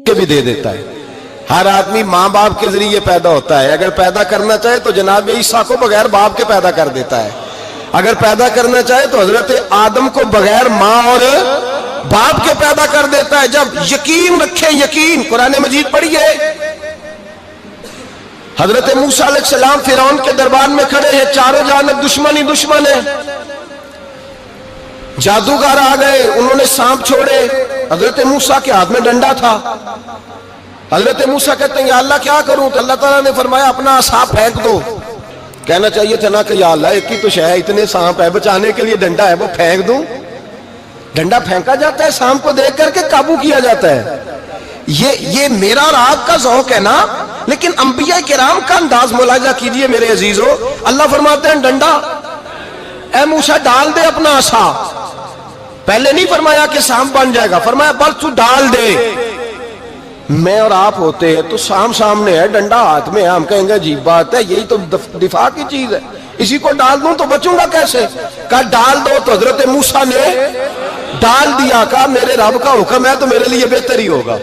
کے بھی دے دیتا ہے. ہر آدمی ماں باپ کے ذریعے پیدا ہوتا ہے. اگر پیدا کرنا چاہے تو جناب عیسیٰ کو بغیر باپ کے پیدا کر دیتا ہے. اگر پیدا کرنا چاہے تو حضرت آدم کو بغیر ماں اور باپ کے پیدا کر دیتا ہے. جب یقین رکھیں, یقین, قرآن مجید پڑھیے. حضرت موسیٰ علیہ السلام فرعون کے دربار میں کھڑے ہیں, چاروں جانب دشمن ہی دشمن ہے. جادوگر آ گئے, انہوں نے سانپ چھوڑے. حضرت موسیٰ کے ہاتھ میں ڈنڈا تھا. حضرت موسیٰ کہتے ہیں یا اللہ کیا کروں؟ تو اللہ تعالیٰ نے فرمایا اپنا عصا پھینک دو. کہنا چاہیے تھا نا کہ یا اللہ ایک ہی تو شے ہے, اتنے سانپ ہے, بچانے کے لیے ڈنڈا ہے, وہ پھینک دوں. ڈنڈا پھینکا جاتا ہے, سانپ کو دیکھ کر کے قابو کیا جاتا ہے. یہ میرا اور آپ کا ذوق ہے نا, لیکن انبیاء کرام کا انداز ملاحظہ کیجئے میرے عزیزو. اللہ فرماتے ہیں ڈنڈا اے موسیٰ ڈال دے اپنا عصا. پہلے نہیں فرمایا کہ سانپ بن جائے گا, فرمایا بس تو ڈال دے. میں اور آپ ہوتے ہیں تو سام سامنے ہے, ڈنڈا ہاتھ میں ہے, ہم کہیں گے عجیب بات ہے, یہی تو دفاع کی چیز ہے, اسی کو ڈال دوں تو بچوں گا کیسے؟ کہا ڈال دو. تو حضرت موسیٰ نے ڈال دیا. کہا میرے رب کا حکم ہے تو میرے لیے بہتر ہی ہوگا.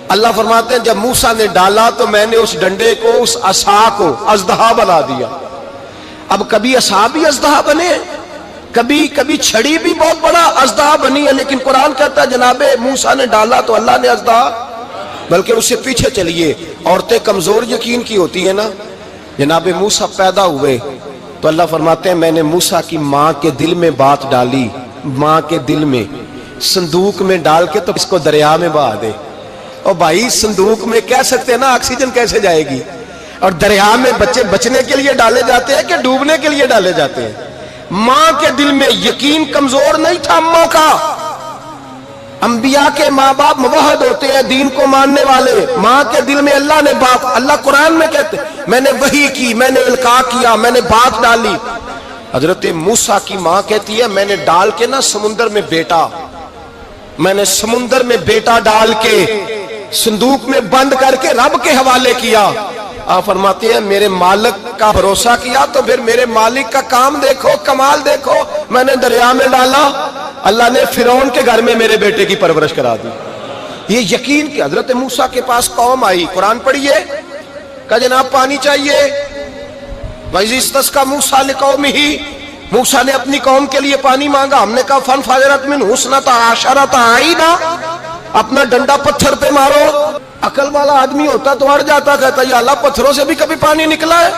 اللہ فرماتے ہیں جب موسیٰ نے ڈالا تو میں نے اس ڈنڈے کو, اس عصا کو اژدہا بنا دیا. اب کبھی عصا بھی اژدہا بنے, کبھی چھڑی بھی بہت بڑا اژدہا بنی ہے, لیکن قرآن کہتا ہے جناب موسیٰ نے ڈالا تو اللہ نے اژدہا. بلکہ اس سے پیچھے چلیے, عورتیں کمزور یقین کی ہوتی ہیں نا. جناب موسیٰ پیدا ہوئے تو اللہ فرماتے ہیں میں نے موسیٰ کی ماں کے دل میں بات ڈالی, ماں کے دل میں, صندوق میں ڈال کے تو اس کو دریا میں بہا دے. اور بھائی صندوق میں کہہ سکتے ہیں نا آکسیجن کیسے جائے گی, اور دریا میں بچے بچنے کے لیے ڈالے جاتے ہیں کہ ڈوبنے کے لیے ڈالے جاتے ہیں. ماں کے دل میں یقین کمزور نہیں تھا اماں کا. انبیاء کے ماں باپ موحد ہوتے ہیں, دین کو ماننے والے. ماں کے دل میں اللہ نے بات, اللہ قرآن میں کہتے میں نے وحی کی, میں نے القاء کیا, میں نے بات ڈالی. حضرت موسیٰ کی ماں کہتی ہے میں نے ڈال کے نا سمندر میں بیٹا, میں نے سمندر میں بیٹا ڈال کے صندوق میں بند کر کے رب کے حوالے کیا. آپ فرماتے ہیں میرے مالک کا بھروسہ کیا تو پھر میرے مالک کا کام دیکھو, کمال دیکھو. میں نے دریا میں ڈالا, اللہ نے فرعون کے گھر میں میرے بیٹے کی پرورش کرا دی. یہ یقین کہ حضرت موسیٰ کے پاس قوم آئی, قرآن پڑھیے. کہا جناب پانی چاہیے. وَإِذِ اسْتَسْقَىٰ مُوسَىٰ لِقَوْمِهِ, موسیٰ نے اپنی قوم کے لیے پانی مانگا. ہم نے کہا فَانْفَجَرَتْ مِنْهُ اثْنَتَا عَشَرَةَ عَيْنًا, اپنا ڈنڈا پتھر پہ مارو. عقل والا آدمی ہوتا تو اڑ جاتا, کہتا یا اللہ پتھروں سے بھی کبھی پانی نکلا ہے؟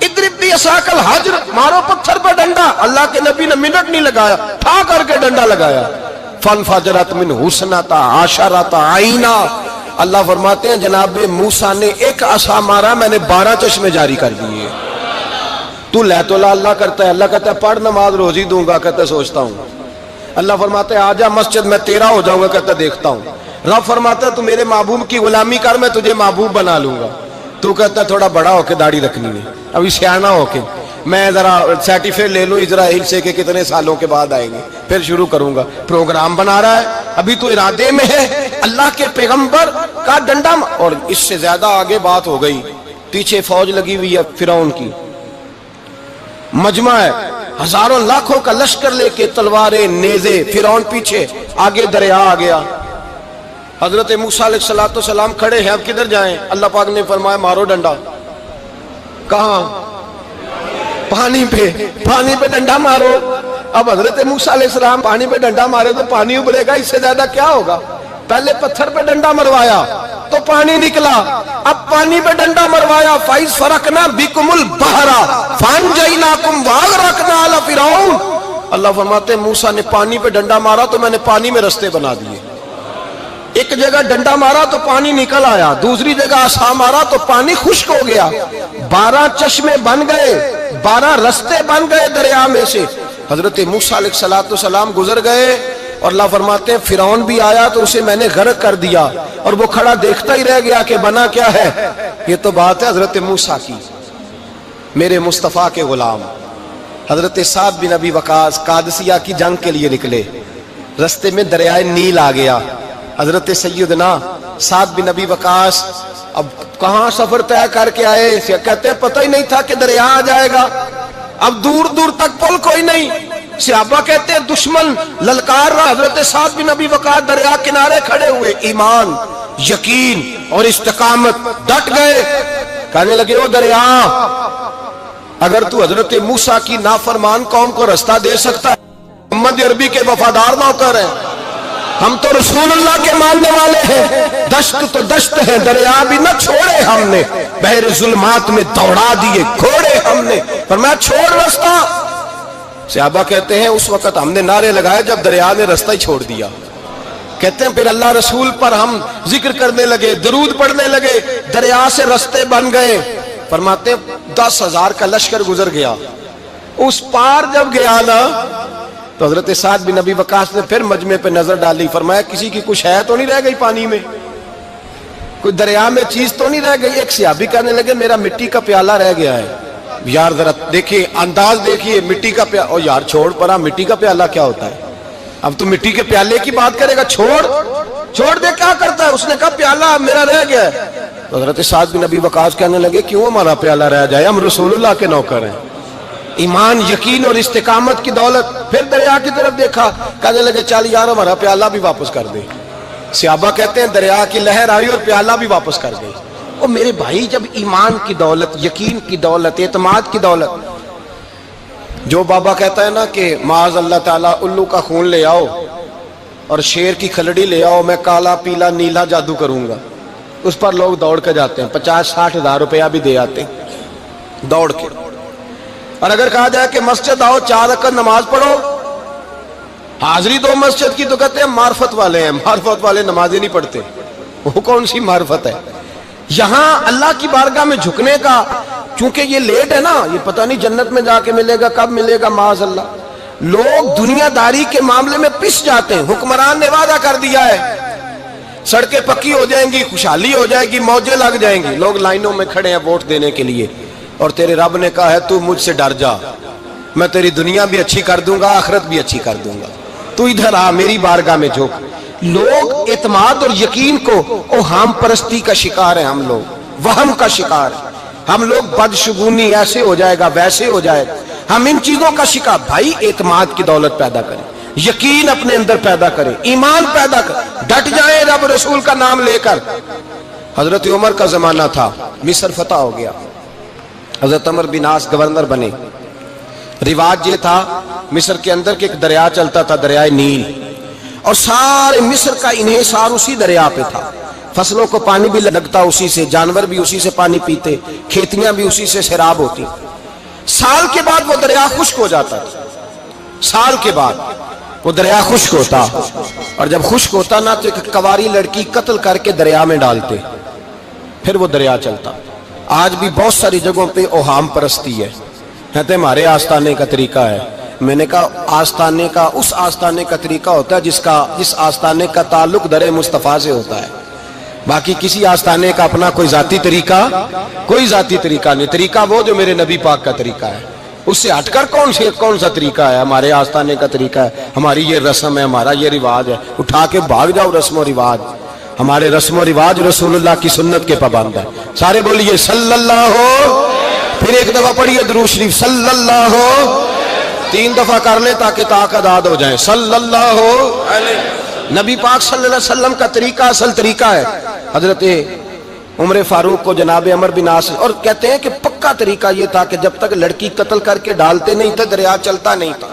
اضرب بعصاک الحجر, مارو پتھر پہ ڈنڈا. اللہ کے نبی نے منٹ نہیں لگایا, ٹھا کر کے ڈنڈا لگایا. فَانْفَجَرَتْ مِنْهُ اثْنَتَا عَشَرَةَ عَيْنًا. اللہ فرماتے ہیں جناب موسیٰ نے ایک عصا مارا, میں نے 12 چشمے جاری کر دیے. تو لے تو لا اللہ کرتا ہے, اللہ کہتا ہے پڑھ نماز روزی دوں گا, کہتا ہے سوچتا ہوں. اللہ فرماتا ہے آجا مسجد میں تیرا ہو جاؤں گا, کہتا ہے دیکھتا ہوں. رب فرماتا ہے تو میرے محبوب کی غلامی کر, میں تجھے محبوب بنا لوں گا. تو کہتا ہے تھوڑا بڑا ہو کے داڑھی رکھنی ہے, ابھی سیانہ ہو کے میں ذرا سرٹیفکیٹ لے لوں اسرائیل سے کہ کتنے سالوں کے بعد آئیں گے, پھر شروع کروں گا. پروگرام بنا رہا ہے, ابھی تو ارادے میں ہے. اللہ کے پیغمبر کا ڈنڈا, اور اس سے زیادہ آگے بات ہو گئی. پیچھے فوج لگی ہوئی ہے فرعون کی, مجمع ہے, ہزاروں لاکھوں کا لشکر لے کے, تلواریں, نیزے. فرعون پیچھے, آگے دریا آ گیا. حضرت موسیٰ علیہ السلام کھڑے ہیں, اب کدھر جائیں؟ اللہ پاک نے فرمایا مارو ڈنڈا. کہاں؟ پانی پہ ڈنڈا مارو. اب حضرت موسیٰ علیہ السلام پانی پہ ڈنڈا مارے تو پانی ابلے گا, اس سے زیادہ کیا ہوگا؟ پہلے پتھر پہ ڈنڈا مروایا تو پانی نکلا, اب پانی پہ ڈنڈا مروایا. فَإِذْ فَرَقْنَا بِكُمُ الْبَحْرَ فَأَنْجَيْنَاكُمْ وَأَغْرَقْنَا آلَ فِرْعَوْنَ. اللہ فرماتے ہیں موسیٰ نے پانی پہ ڈنڈا مارا تو میں نے پانی میں رستے بنا دیے. ایک جگہ ڈنڈا مارا تو پانی نکل آیا, دوسری جگہ عصا مارا تو پانی خشک ہو گیا. 12 چشمے بن گئے, 12 رستے بن گئے دریا میں سے. حضرت موسیٰ علیہ السلام گزر گئے, اور اللہ فرماتے ہیں فرعون بھی آیا تو اسے میں نے غرق کر دیا, اور وہ کھڑا دیکھتا ہی رہ گیا کہ بنا کیا ہے. یہ تو بات ہے حضرت موسیٰ کی, میرے مصطفیٰ کے غلام. حضرت سعد بن ابی وقاص قادسیہ کی جنگ کے لیے نکلے, رستے میں دریائے نیل آ گیا. حضرت سیدنا سعد بن ابی وقاص اب کہاں سفر طے کر کے آئے, کہتے ہیں پتہ ہی نہیں تھا کہ دریا آ جائے گا. اب دور دور تک پل کوئی نہیں, صحابہ کہتے ہیں دشمن للکار رہا, حضرت سعد بن ابی وقاص دریا کنارے کھڑے ہوئے, ایمان یقین اور استقامت، ڈٹ گئے. کہنے لگے او دریا، اگر تو حضرت موسیٰ کی نافرمان قوم کو رستہ دے سکتا ہے، محمد عربی کے وفادار نوکر ہیں، ہم تو رسول اللہ کے ماننے والے ہیں، دشت تو دشت ہے، دریا بھی نہ چھوڑے ہم نے، بحر ظلمات میں دوڑا دیے گھوڑے ہم نے، فرمایا چھوڑ رستہ. صحابہ کہتے ہیں اس وقت ہم نے نعرے لگائے جب دریا نے رستہ ہی چھوڑ دیا. کہتے ہیں پھر اللہ رسول پر ہم ذکر کرنے لگے، درود پڑھنے لگے، دریا سے رستے بن گئے. فرماتے ہیں 10,000 کا لشکر گزر گیا. اس پار جب گیا نا تو حضرت سعد بن ابی وقاص نے پھر مجمع پہ نظر ڈالی. فرمایا کسی کی کچھ ہے تو نہیں رہ گئی پانی میں، کوئی دریا میں چیز تو نہیں رہ گئی. ایک صحابی کہنے لگے میرا مٹی کا پیالہ رہ گیا ہے. یار ذرا دیکھیے انداز دیکھیے، مٹی کا پیالہ. او یار چھوڑ پرا، مٹی کا پیالہ کیا ہوتا ہے؟ اب تو مٹی کے پیالے کی بات کرے گا، چھوڑ دے کیا کرتا ہے. اس نے کہا پیالہ میرا رہ گیا ہے. تو حضرت سعد بن ابی وقاص کہنے لگے کیوں ہمارا پیالہ رہ جائے، ہم رسول اللہ کے نوکر ہیں. ایمان، یقین اور استقامت کی دولت. پھر دریا کی طرف دیکھا، کہنے لگے چل یار ہمارا پیالہ بھی واپس کر دے. صحابہ کہتے ہیں دریا کی لہر آئی اور پیالہ بھی واپس کر گئی. اور میرے بھائی جب ایمان کی دولت، یقین کی دولت، اعتماد کی دولت، جو بابا کہتا ہے نا کہ معاذ اللہ تعالیٰ الو کا خون لے آؤ اور شیر کی کھلڑی لے آؤ، میں کالا پیلا نیلا جادو کروں گا، اس پر لوگ دوڑ کے جاتے ہیں، 50-60 ہزار روپیہ بھی دے آتے ہیں دوڑ کے. اور اگر کہا جائے کہ مسجد آؤ 4 رکعت نماز پڑھو، حاضری دو مسجد کی، تو کہتے ہیں معرفت والے ہیں. معرفت والے نمازیں نہیں پڑھتے، وہ کون سی معرفت ہے؟ یہاں اللہ کی بارگاہ میں جھکنے کا، چونکہ یہ لیٹ ہے نا، یہ پتہ نہیں جنت میں جا کے ملے گا کب ملے گا معاذ اللہ. لوگ دنیا داری کے معاملے میں پس جاتے ہیں. حکمران نے وعدہ کر دیا ہے سڑکیں پکی ہو جائیں گی، خوشحالی ہو جائے گی، موجیں لگ جائیں گی، لوگ لائنوں میں کھڑے ہیں ووٹ دینے کے لیے، اور تیرے رب نے کہا ہے تو مجھ سے ڈر جا، میں تیری دنیا بھی اچھی کر دوں گا، آخرت بھی اچھی کر دوں گا، تو ادھر آ میری بارگاہ میں جھک. لوگ اعتماد اور یقین کو اوہام پرستی کا شکار ہیں، ہم لوگ وہم کا شکار ہیں، ہم لوگ بدشگونی ایسے ہو جائے گا ویسے ہو جائے گا، ہم ان چیزوں کا شکار. بھائی اعتماد کی دولت پیدا کریں، یقین اپنے اندر پیدا کریں، ایمان پیدا کریں، ڈٹ جائیں رب رسول کا نام لے کر. حضرت عمر کا زمانہ تھا، مصر فتح ہو گیا، حضرت عمر بن عاص گورنر بنے. رواج یہ تھا مصر کے اندر کہ ایک دریا چلتا تھا، دریائے نیل، اور سارے مصر کا انحصار اسی دریا پہ تھا. فصلوں کو پانی بھی لگتا اسی سے، جانور بھی اسی سے پانی پیتے، کھیتیاں بھی اسی سے سیراب ہوتی. سال کے بعد وہ دریا خشک ہو جاتا تھا، سال کے بعد وہ دریا خشک ہوتا، اور جب خشک ہوتا نا تو ایک کواری لڑکی قتل کر کے دریا میں ڈالتے، پھر وہ دریا چلتا. آج بھی بہت ساری جگہوں پہ اوہام پرستی ہے، کہتے ہیں ہمارے آستانے کا طریقہ ہے. میں نے کہا آستانے کا اس آستانے کا طریقہ ہوتا ہے جس آستانے کا تعلق در مصطفیٰ سے ہوتا ہے. باقی کسی آستانے کا اپنا کوئی ذاتی طریقہ نہیں. طریقہ وہ جو میرے نبی پاک کا طریقہ ہے، اس سے ہٹ کر کون سا طریقہ ہے؟ ہمارے آستانے کا طریقہ ہے، ہماری یہ رسم ہے، ہمارا یہ رواج ہے. اٹھا کے بھاگ جاؤ رسم و رواج. ہمارے رسم و رواج رسول اللہ کی سنت کے پابند ہے. سارے بولیے صلی اللہ ہو، پھر ایک دفعہ پڑھیے درود شریف صلی اللہ ہو، 3 دفعہ کر لیں تاکہ طاقت عاد ہو جائے. صلی اللہ ہو نبی پاک صلی اللہ علیہ وسلم کا طریقہ اصل طریقہ ہے. حضرت عمر فاروق کو جناب عمر بن عاص، اور کہتے ہیں کہ پکا طریقہ یہ تھا کہ جب تک لڑکی قتل کر کے ڈالتے نہیں تھے دریا چلتا نہیں تھا.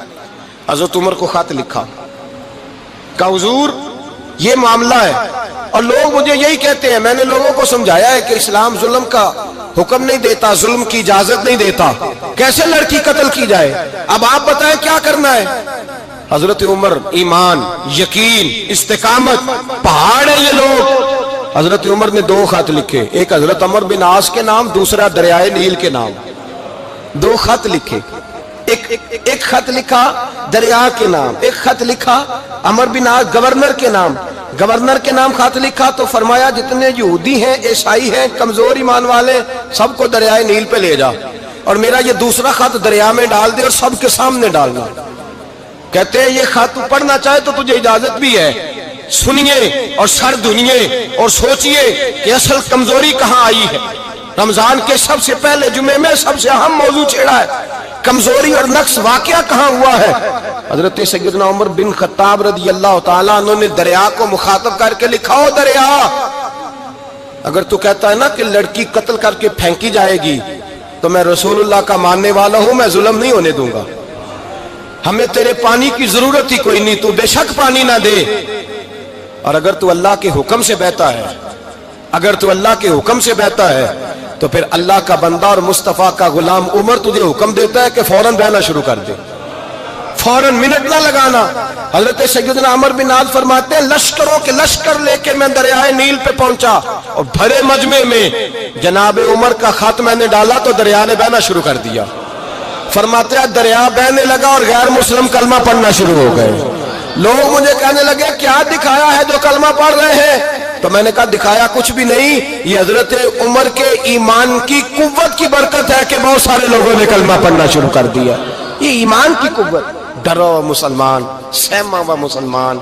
حضرت عمر کو خط لکھا کہ حضور یہ معاملہ ہے، اور لوگ مجھے یہی کہتے ہیں. میں نے لوگوں کو سمجھایا ہے کہ اسلام ظلم کا حکم نہیں دیتا، ظلم کی اجازت نہیں دیتا، کیسے لڑکی قتل کی جائے. اب آپ بتائیں کیا کرنا ہے. حضرت عمر ایمان، یقین، استقامت، پہاڑ ہیں یہ لوگ. حضرت عمر نے 2 خط لکھے، ایک حضرت عمر بن عاص کے نام، دوسرا دریائے نیل کے نام. 2 خط لکھے، ایک خط لکھا دریا کے نام، ایک خط لکھا عمر بن عاص گورنر کے نام. گورنر کے نام خط لکھا تو فرمایا جتنے یہودی ہیں، عیسائی ہیں، کمزور ایمان والے، سب کو دریائے نیل پہ لے جا، اور میرا یہ دوسرا خط دریا میں ڈال دے اور سب کے سامنے ڈالنا. کہتے ہیں یہ خط پڑھنا چاہے تو تجھے اجازت بھی ہے، سنیے اور سر دھنیے اور سوچئے کہ اصل کمزوری کہاں آئی ہے. رمضان کے سب سے پہلے جمعے میں سب سے اہم موضوع چھیڑا ہے، کمزوری اور نقص واقعہ کہاں ہوا ہے. حضرت سیدنا عمر بن خطاب رضی اللہ تعالیٰ عنہ نے دریا کو مخاطب کر کے لکھا، او دریا اگر تو کہتا ہے نا کہ لڑکی قتل کر کے پھینکی جائے گی تو میں رسول اللہ کا ماننے والا ہوں، میں ظلم نہیں ہونے دوں گا، ہمیں تیرے پانی کی ضرورت ہی کوئی نہیں، تو بے شک پانی نہ دے۔ اور اگر تو اللہ کے حکم سے بہتا ہے، اگر تو اللہ کے حکم سے بہتا ہے تو پھر اللہ کا بندہ اور مصطفیٰ کا غلام عمر تجھے حکم دیتا ہے کہ فوراً بہنا شروع کر دے، فوراً منٹ نہ لگانا۔ حضرت سیدنا عمر بن عاص فرماتے ہیں لشکروں کے لشکر لے کے میں دریائے نیل پہ پہنچا اور بھرے مجمع میں جناب عمر کا خط میں نے ڈالا تو دریا نے بہنا شروع کر دیا۔ فرماتے ہیں دریا بہنے لگا اور غیر مسلم کلمہ پڑھنا شروع ہو گئے۔ لوگ مجھے کہنے لگے کیا دکھایا ہے جو کلمہ پڑھ رہے ہیں؟ تو میں نے کہا دکھایا کچھ بھی نہیں، یہ حضرت عمر کے ایمان کی قوت کی برکت ہے کہ بہت سارے لوگوں نے کلمہ پڑھنا شروع کر دیا۔ یہ ایمان کی قوت، ڈرا ہوا مسلمان، سہما ہوا مسلمان،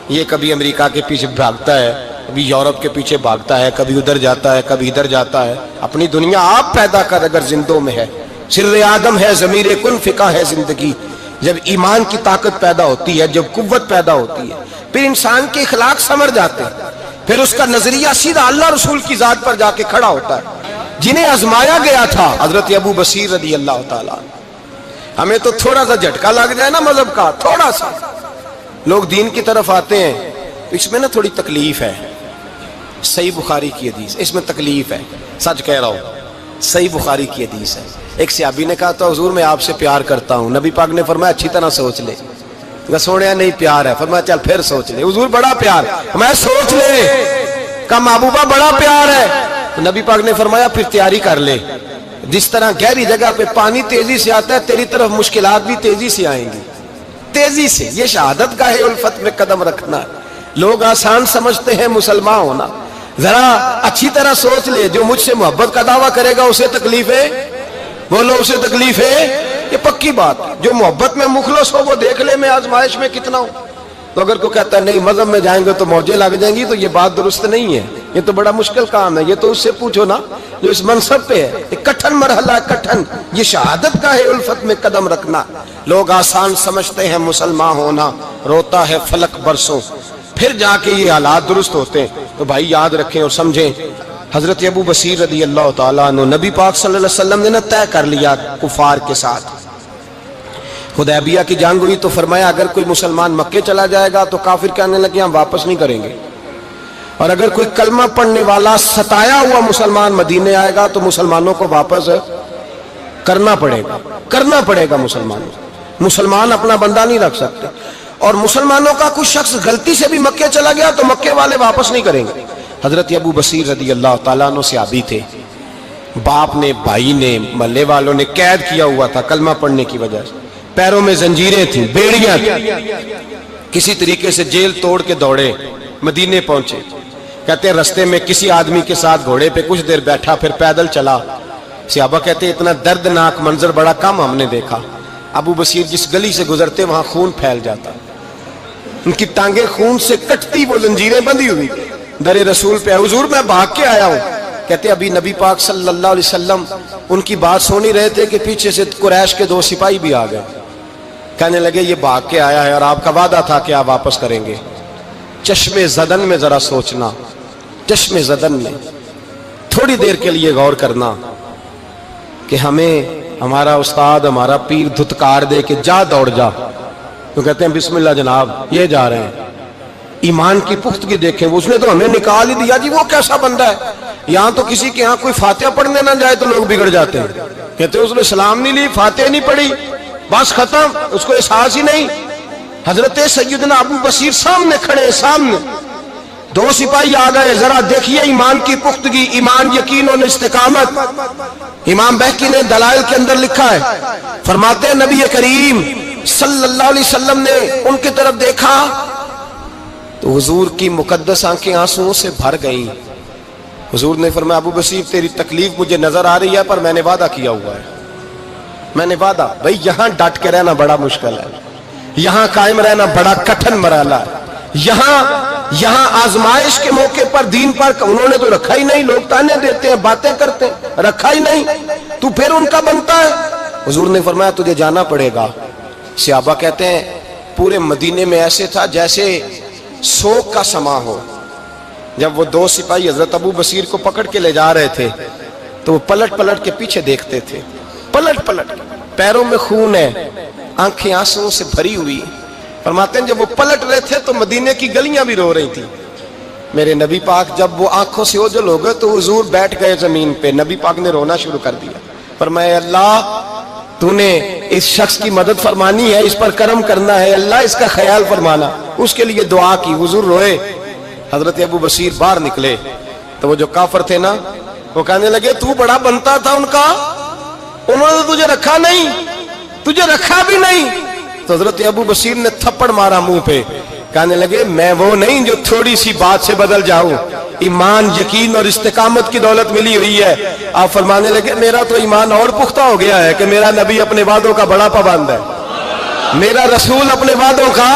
یہ کبھی امریکہ کے پیچھے بھاگتا ہے، کبھی یورپ کے پیچھے بھاگتا ہے، کبھی ادھر جاتا ہے، کبھی ادھر جاتا ہے۔ اپنی دنیا آپ پیدا کر اگر زندوں میں ہے، سر آدم ہے، ضمیر کن فقہ ہے زندگی۔ جب ایمان کی طاقت پیدا ہوتی ہے، جب قوت پیدا ہوتی ہے، پھر انسان کے اخلاق سمر جاتے ہیں، پھر اس کا نظریہ سیدھا اللہ رسول کی ذات پر جا کے کھڑا ہوتا ہے۔ جنہیں آزمایا گیا تھا حضرت ابو بصیر رضی اللہ تعالیٰ، ہمیں تو تھوڑا سا جھٹکا لگ جائے نا مذہب کا، تھوڑا سا لوگ دین کی طرف آتے ہیں تو اس میں نا تھوڑی تکلیف ہے۔ صحیح بخاری کی حدیث، اس میں تکلیف ہے، سچ کہہ رہا ہوں، صحیح بخاری کی حدیث ہے۔ ایک صحابی نے کہا تھا حضور میں آپ سے پیار کرتا ہوں، نبی پاک نے فرمایا اچھی طرح سوچ لے۔ سوڑیا نہیں پیار ہے، فرمایا چل پھر سوچ لے۔ حضور بڑا پیار، میں سوچ لے۔ کہا محبوبہ بڑا پیار ہے، نبی پاک نے فرمایا پھر تیاری کر لے، جس طرح گہری جگہ پہ پانی تیزی سے آتا ہے تیری طرف مشکلات بھی تیزی سے آئیں گی، تیزی سے۔ یہ شہادت گاہ الفت میں قدم رکھنا۔ لوگ آسان سمجھتے ہیں مسلمان ہونا، ذرا اچھی طرح سوچ لے، جو مجھ سے محبت کا دعویٰ کرے گا اسے تکلیف ہے، بولو اسے تکلیف ہے، یہ پکی بات۔ جو محبت میں مخلص ہو وہ دیکھ لے میں آزمائش میں کتنا ہوں۔ تو اگر کوئی کہتا ہے نہیں مذہب میں جائیں گے تو موجیں لگ جائیں گی، تو یہ بات درست نہیں ہے، یہ تو بڑا مشکل کام ہے۔ یہ تو اس سے پوچھو نا جو اس منصب پہ ہے، ایک کٹھن مرحلہ، کٹھن، یہ شہادت کا ہے الفت میں قدم رکھنا۔ لوگ آسان سمجھتے ہیں مسلمان ہونا، روتا ہے فلک برسوں، پھر جا کے یہ حالات درست ہوتے ہیں۔ تو بھائی یاد رکھیں اور سمجھیں، حضرت ابو بصیر رضی اللہ تعالیٰ عنہ، نبی پاک صلی اللہ علیہ وسلم نے نہ طے کر لیا کفار کے ساتھ، حدیبیہ کی جنگ ہوئی تو فرمایا اگر کوئی مسلمان مکے چلا جائے گا تو کافر کہنے لگے ہم واپس نہیں کریں گے، اور اگر کوئی کلمہ پڑھنے والا ستایا ہوا مسلمان مدینے آئے گا تو مسلمانوں کو واپس کرنا پڑے گا، کرنا پڑے گا۔ مسلمان اپنا بندہ نہیں رکھ سکتے، اور مسلمانوں کا کوئی شخص غلطی سے بھی مکے چلا گیا تو مکے والے واپس نہیں کریں گے۔ حضرت ابو بصیر رضی اللہ تعالیٰ عنہ صحابی تھے، باپ نے، بھائی نے، محلے والوں نے قید کیا ہوا تھا کلمہ پڑھنے کی وجہ سے، پیروں میں زنجیریں تھیں، بیڑیاں تھیں، کسی طریقے سے جیل توڑ کے دوڑے مدینے پہنچے۔ کہتے ہیں رستے میں کسی آدمی کے ساتھ گھوڑے پہ کچھ دیر بیٹھا پھر پیدل چلا۔ صحابہ کہتے ہیں اتنا دردناک منظر بڑا کم ہم نے دیکھا۔ ابو بصیر جس گلی سے گزرتے وہاں خون پھیل جاتا، ان کی ٹانگیں خون سے کٹتی، وہ زنجیریں بندھی ہوئی، در رسول پہ حضور میں بھاگ کے آیا ہوں۔ کہتے ابھی نبی پاک صلی اللہ علیہ وسلم ان کی بات سن ہی رہے تھے کہ پیچھے سے قریش کے 2 سپاہی بھی آ گئے، کہنے لگے یہ بھاگ کے آیا ہے اور آپ کا وعدہ تھا کہ آپ واپس کریں گے۔ چشم زدن میں ذرا سوچنا، چشم زدن میں تھوڑی دیر کے لیے غور کرنا کہ ہمیں ہمارا استاد، ہمارا پیر دھتکار دے کہ جا دوڑ جا، تو کہتے ہیں بسم اللہ جناب یہ جا رہے ہیں۔ ایمان کی پختگی دیکھیں، اس نے تو ہمیں نکال ہی دیا جی، وہ کیسا بندہ ہے۔ یہاں تو کسی کے ہاں کوئی فاتحہ پڑھنے نہ جائے تو لوگ بگڑ جاتے ہیں، کہتے ہیں اس نے سلام نہیں لی، فاتحہ نہیں پڑھی، بس ختم، اس کو احساس ہی نہیں۔ حضرت سیدنا ابو بصیر سامنے کھڑے، سامنے 2 سپاہی آ گئے، ذرا دیکھیے ایمان کی پختگی، ایمان، یقین اور استقامت۔ امام بہقی نے دلائل کے اندر لکھا ہے، فرماتے ہیں نبی کریم صلی اللہ علیہ وسلم نے ان کی طرف دیکھا تو حضور کی مقدس آنکھیں آنسوؤں سے بھر گئیں۔ حضور نے فرمایا ابو بصیر تیری تکلیف مجھے نظر آ رہی ہے پر میں نے وعدہ کیا ہوا ہے، میں نے وعدہ۔ بھئی یہاں ڈٹ کے رہنا بڑا مشکل ہے، یہاں قائم رہنا بڑا کٹھن مرحلہ ہے۔ یہاں آزمائش کے موقع پر دین پر انہوں نے تو رکھا ہی نہیں، لوگ تانے دیتے ہیں، باتیں کرتے ہیں، رکھا ہی نہیں، تو پھر ان کا بنتا ہے۔ حضور نے فرمایا تجھے جانا پڑے گا۔ صحابہ کہتے ہیں پورے مدینے میں ایسے تھا جیسے سوگ کا سما ہو، جب وہ دو سپاہی حضرت ابو بصیر کو پکڑ کے لے جا رہے تھے تو وہ پلٹ پلٹ کے پیچھے دیکھتے تھے، پلٹ پلٹ، پیروں میں خون ہے، آنکھیں آنسوں سے بھری ہوئی۔ فرماتے ہیں جب وہ پلٹ رہے تھے تو مدینے کی گلیاں بھی رو رہی تھی۔ میرے نبی پاک جب وہ آنکھوں سے اوجھل ہو گئے تو حضور بیٹھ گئے زمین پہ، نبی پاک نے رونا شروع کر دیا۔ فرمایا اللہ تو نے اس شخص کی مدد فرمانی ہے، اس پر کرم کرنا ہے، اللہ اس کا خیال فرمانا، اس کے لیے دعا کی، حضور روئے۔ حضرت ابو بصیر باہر نکلے تو وہ جو کافر تھے نا وہ کہنے لگے تو بڑا بنتا تھا ان کا، انہوں نے تجھے رکھا نہیں، تجھے رکھا بھی نہیں۔ تو حضرت ابو بصیر نے تھپڑ مارا منہ پہ، کہنے لگے میں وہ نہیں جو تھوڑی سی بات سے بدل جاؤں، ایمان یقین اور استقامت کی دولت ملی ہوئی ہے۔ آپ فرمانے لگے میرا تو ایمان اور پختہ ہو گیا ہے کہ میرا نبی اپنے وعدوں کا بڑا پابند ہے، میرا رسول اپنے وعدوں کا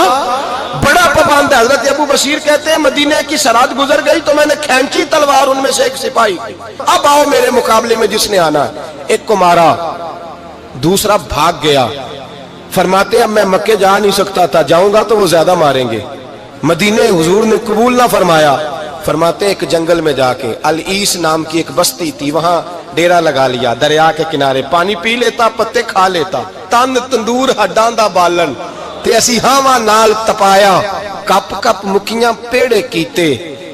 بڑا پابند ہے۔ حضرت ابو بصیر کہتے ہیں مدینے کی سرحد گزر گئی تو میں نے کھینچی تلوار ان میں سے ایک سپاہی، اب آؤ میرے مقابلے میں جس نے آنا۔ ایک کو مارا، دوسرا بھاگ گیا۔ فرماتے اب میں مکے جا نہیں سکتا تھا، جاؤں گا تو وہ زیادہ ماریں گے، مدینے حضور نے قبول نہ فرمایا۔ فرماتے ایک جنگل میں جا کے العیس نام کی ایک بستی تھی، وہاں ڈیرا لگا لیا، دریا کے کنارے، پانی پی لیتا، پتے کھا لیتا، تن تندور ہڈاں دا بالن تے اسی ہاواں نال تپایا، کپ کپ مکیاں پیڑے کیتے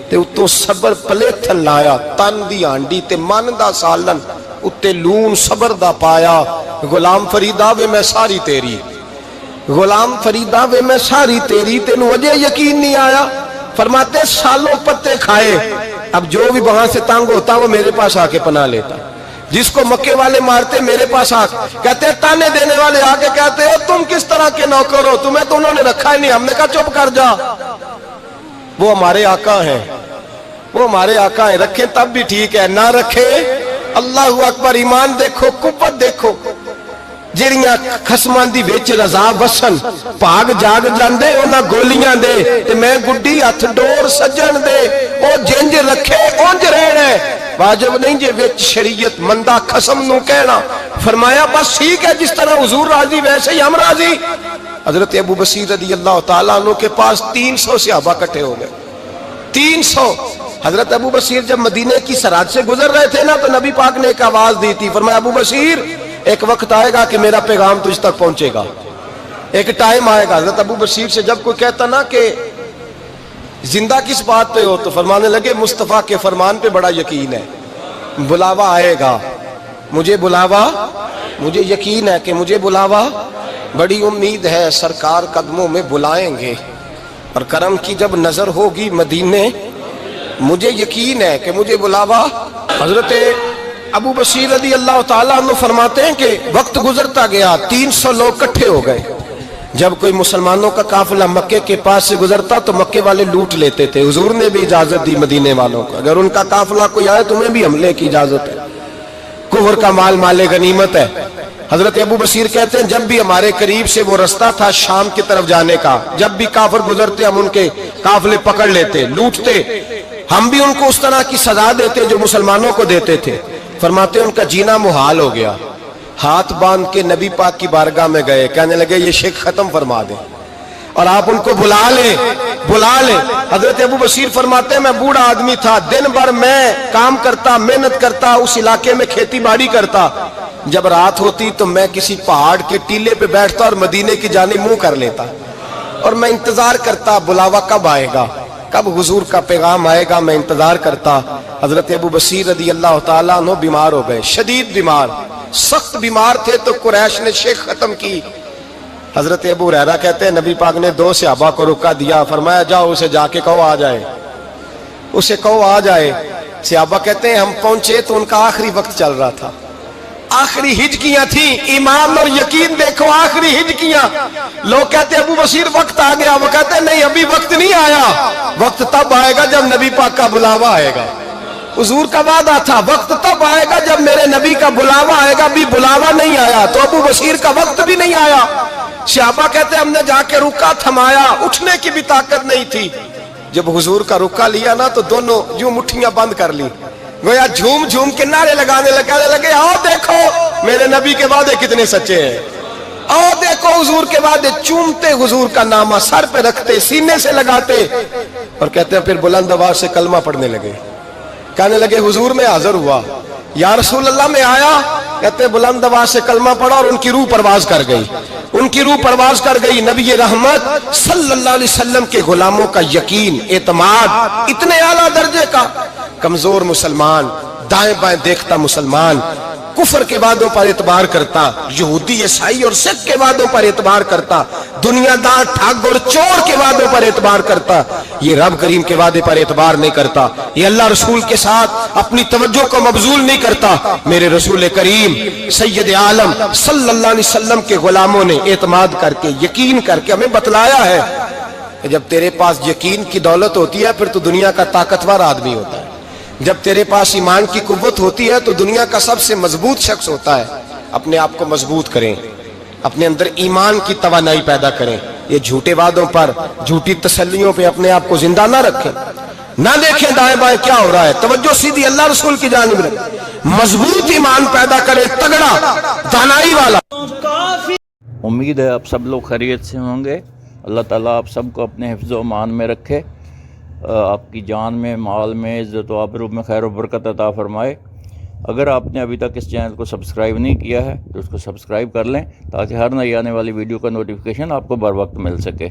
تے اتوں صبر پلیتھن لایا، تن دی ہانڈی تے من دا سالن اتے لون صبر دا پایا۔ غلام فریدا وے میں ساری تیری، غلام فریدا وے میں ساری تیری، تینوں وجہ یقین نہیں آیا۔ فرماتے سالوں پتے کھائے، اب جو بھی وہاں سے تنگ ہوتا وہ میرے پاس آ کے پناہ لیتا، جس کو مکے والے مارتے میرے پاس آ کہتے تانے دینے والے آ کے کہتے ہو تم کس طرح کے نوکر ہو، تمہیں تو انہوں نے رکھا ہی نہیں۔ ہم نے کہا چپ کر جا، وہ ہمارے آقا ہیں، وہ ہمارے آقا ہیں، رکھیں تب بھی ٹھیک ہے، نہ رکھے اللہ اکبر۔ ایمان دیکھو، قوت دیکھو، جڑیاں خصماں دی وچ رضا وسن، بھاگ جاگ جاندے انہاں گولیاں دے تے میں گڈی ہتھ ڈور سجن دے، او جنج رکھے اونج رہنا ہے، واجب نہیں جے وچ شریعت مندہ خصم نو کہنا۔ فرمایا بس ٹھیک ہے، جس طرح حضور راضی ویسے ہی ہم راضی۔ حضرت ابو بصیر رضی اللہ تعالیٰ عنہ کے پاس 300 صحابہ کٹھے ہو گئے، 300۔ حضرت ابو بصیر جب مدینے کی سرحد سے گزر رہے تھے نا تو نبی پاک نے ایک آواز دی تھی، فرمایا ابو بصیر ایک وقت آئے گا کہ میرا پیغام تجھ تک پہنچے گا، ایک ٹائم آئے گا۔ حضرت ابو بصیر سے جب کوئی کہتا نا کہ زندہ کس بات پہ ہو تو فرمانے لگے مصطفیٰ کے فرمان پہ بڑا یقین ہے، بلاوا آئے گا، مجھے بلاوا، مجھے یقین ہے کہ مجھے بلاوا، بڑی امید ہے سرکار قدموں میں بلائیں گے، اور کرم کی جب نظر ہوگی مدینے، مجھے یقین ہے کہ مجھے بلاوا۔ حضرت ابو بصیر رضی اللہ تعالیٰ عنہ فرماتے ہیں کہ وقت گزرتا گیا، 300 لوگ کٹھے ہو گئے۔ جب کوئی مسلمانوں کا قافلہ مکے کے پاس سے گزرتا تو مکے والے لوٹ لیتے تھے۔ حضور نے بھی اجازت دی مدینے والوں کو، اگر ان کا قافلہ کوئی آئے تمہیں بھی حملے کی اجازت ہے، کفر کا مال مال غنیمت ہے۔ حضرت ابو بصیر کہتے ہیں جب بھی ہمارے قریب سے وہ رستہ تھا شام کی طرف جانے کا، جب بھی کافر گزرتے ہم ان کے قافلے پکڑ لیتے، لوٹتے، ہم بھی ان کو اس طرح کی سزا دیتے جو مسلمانوں کو دیتے تھے۔ فرماتے ان کا جینا محال ہو گیا، ہاتھ باندھ کے نبی پاک کی بارگاہ میں گئے، کہنے لگے یہ شرک ختم فرما دیں اور آپ ان کو بلا لیں، بلا لیں۔ حضرت ابو بصیر فرماتے ہیں میں بوڑھا آدمی تھا، دن بھر میں کام کرتا، محنت کرتا، اس علاقے میں کھیتی باڑی کرتا، جب رات ہوتی تو میں کسی پہاڑ کے ٹیلے پہ بیٹھتا اور مدینے کی جانب منہ کر لیتا، اور میں انتظار کرتا بلاوا کب آئے گا، کب حضور کا پیغام آئے گا، میں انتظار کرتا۔ حضرت ابو بصیر رضی اللہ تعالیٰ عنہ بیمار ہو گئے، شدید بیمار، سخت بیمار تھے، تو قریش نے شیخ ختم کی۔ حضرت ابو ہریرہ کہتے ہیں نبی پاک نے 2 صحابہ کو رکا دیا، فرمایا جاؤ اسے جا کے کہو آ جائے، اسے کہو آ جائے۔ صحابہ کہتے ہیں ہم پہنچے تو ان کا آخری وقت چل رہا تھا، آخری ہجکیاں تھیں، ایمان اور یقین دیکھو، آخری ہجکیاں۔ لوگ کہتے ابو بصیر وقت آ گیا، وہ کہتے ہیں نہیں ابھی وقت نہیں آیا، وقت تب آئے گا جب نبی پاک کا بلاوا آئے گا۔ حضور کا وعدہ تھا وقت تب آئے گا جب میرے نبی کا بلاوا آئے گا، بھی بلاوا نہیں آیا تو ابو بصیر کا وقت بھی نہیں آیا۔ صحابہ کہتے ہم نے جا کے رکا تھمایا، اٹھنے کی بھی طاقت نہیں تھی۔ جب حضور کا رکا لیا نا تو دونوں یوں مٹھیاں بند کر لی، گویا جھوم جھوم کے نعرے لگانے لگے آؤ دیکھو میرے نبی کے وعدے کتنے سچے ہیں، آؤ دیکھو حضور کے وعدے، چومتے حضور کا نامہ، سر پہ رکھتے، سینے سے لگاتے۔ اور کہتے ہیں پھر بلند آواز سے کلمہ پڑھنے لگے. کہنے لگے حضور میں حاضر ہوا. یا رسول اللہ میں آیا. کہتے ہیں بلند آواز سے کلمہ پڑھا اور ان کی روح پرواز کر گئی. ان کی روح پرواز کر گئی. نبی رحمت صلی اللہ علیہ وسلم کے غلاموں کا یقین، اعتماد اتنے اعلیٰ درجے کا. کمزور مسلمان، دائیں بائیں دیکھتا مسلمان، کفر کے وعدوں پر اعتبار کرتا، یہودی عیسائی اور سکھ کے وعدوں پر اعتبار کرتا، دنیا دار ٹھگ اور چور کے وعدوں پر اعتبار کرتا، یہ رب کریم کے وعدے پر اعتبار نہیں کرتا. یہ اللہ رسول کے ساتھ اپنی توجہ کو مبذول نہیں کرتا. میرے رسول کریم سید عالم صلی اللہ علیہ وسلم کے غلاموں نے اعتماد کر کے، یقین کر کے ہمیں بتلایا ہے کہ جب تیرے پاس یقین کی دولت ہوتی ہے پھر تو دنیا کا طاقتور آدمی ہوتا ہے. جب تیرے پاس ایمان کی قوت ہوتی ہے تو دنیا کا سب سے مضبوط شخص ہوتا ہے. اپنے آپ کو مضبوط کریں، اپنے اندر ایمان کی توانائی پیدا کریں. یہ جھوٹے وعدوں پر، جھوٹی تسلیوں پہ اپنے آپ کو زندہ نہ رکھیں. نہ دیکھیں دائیں بائیں کیا ہو رہا ہے، توجہ سیدھی اللہ رسول کی جانب رکھیں. مضبوط ایمان پیدا کریں، تگڑا دانائی والا. امید ہے آپ سب لوگ خیریت سے ہوں گے. اللہ تعالیٰ آپ سب کو اپنے حفظ و امان میں رکھے، آپ کی جان میں، مال میں، عزت و آبرو میں خیر و برکت عطا فرمائے. اگر آپ نے ابھی تک اس چینل کو سبسکرائب نہیں کیا ہے تو اس کو سبسکرائب کر لیں تاکہ ہر نئی آنے والی ویڈیو کا نوٹیفیکیشن آپ کو بر وقت مل سکے.